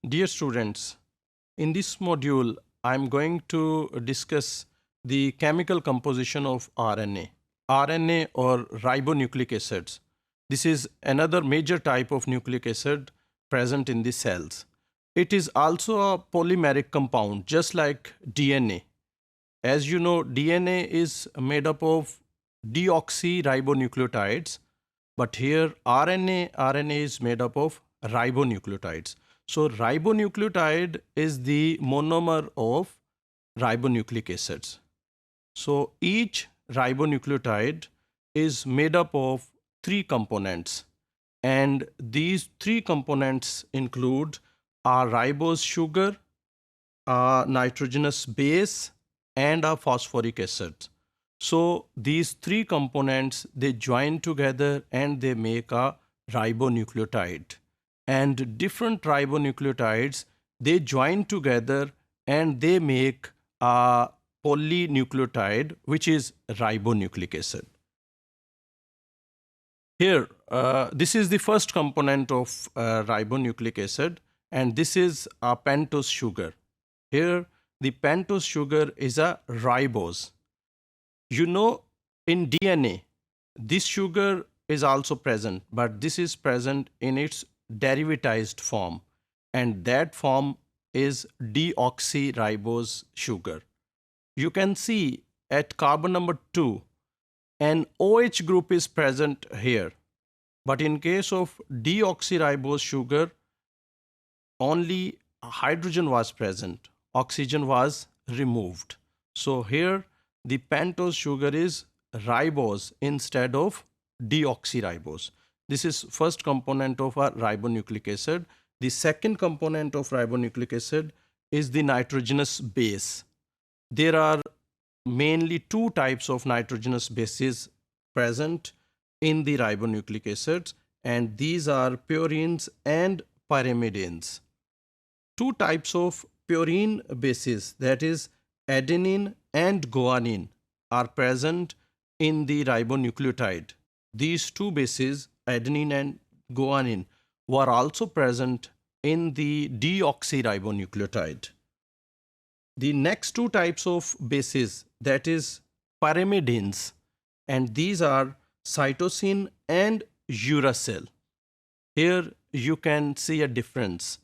Dear students, in this module, I'm going to discuss the chemical composition of RNA. RNA or ribonucleic acids. This is another major type of nucleic acid present in the cells. It is also a polymeric compound, just like DNA. As you know, DNA is made up of deoxyribonucleotides, but here RNA is made up of ribonucleotides. So ribonucleotide is the monomer of ribonucleic acids. So each ribonucleotide is made up of three components, and these three components include a ribose sugar, a nitrogenous base, and a phosphoric acid. So these three components, they join together and they make a ribonucleotide. And different ribonucleotides, they join together and they make a polynucleotide, which is ribonucleic acid. Here, this is the first component of ribonucleic acid, and this is a pentose sugar. Here, the pentose sugar is a ribose. You know, in DNA, this sugar is also present, but this is present in its derivatized form, and that form is deoxyribose sugar. You can see at carbon number 2, an OH group is present here, but in case of deoxyribose sugar, only hydrogen was present, oxygen was removed. So here the pentose sugar is ribose instead of deoxyribose. This is first component of our ribonucleic acid. The second component of ribonucleic acid is the nitrogenous base. There are mainly two types of nitrogenous bases present in the ribonucleic acids, and these are purines and pyrimidines. Two types of purine bases, that is adenine and guanine, are present in the ribonucleotide. These two bases, adenine and guanine, were also present in the deoxyribonucleotide. The next two types of bases, that is pyrimidines, and these are cytosine and uracil. Here you can see a difference.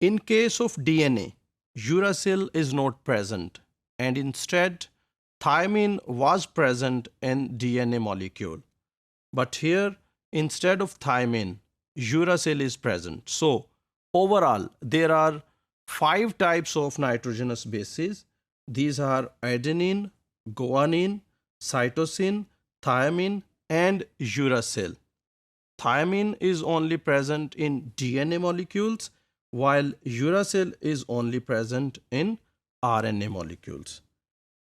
In case of DNA, uracil is not present, and instead thymine was present in DNA molecule. But here, instead of thymine, uracil is present. So overall, there are 5 types of nitrogenous bases. These are adenine, guanine, cytosine, thymine, and uracil. Thymine is only present in DNA molecules, while uracil is only present in RNA molecules.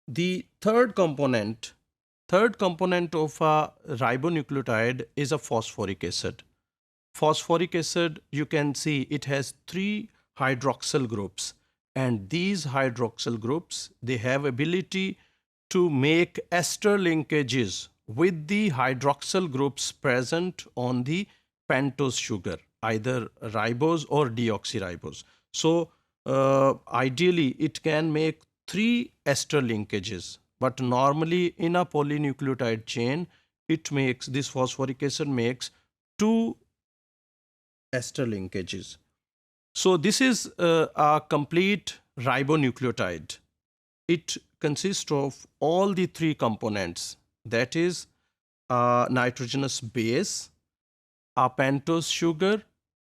The third component of a ribonucleotide is a phosphoric acid. Phosphoric acid, you can see it has 3 hydroxyl groups, and these hydroxyl groups, they have ability to make ester linkages with the hydroxyl groups present on the pentose sugar, either ribose or deoxyribose. So ideally it can make 3 ester linkages, but normally in a polynucleotide chain, this phosphoric acid makes 2 ester linkages. So this is a complete ribonucleotide. It consists of all the 3 components, that is a nitrogenous base, a pentose sugar,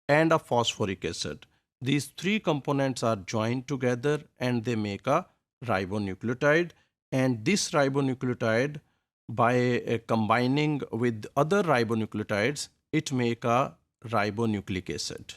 and a phosphoric acid. These 3 components are joined together and they make a ribonucleotide, and this ribonucleotide, by combining with other ribonucleotides, it make a ribonucleic acid.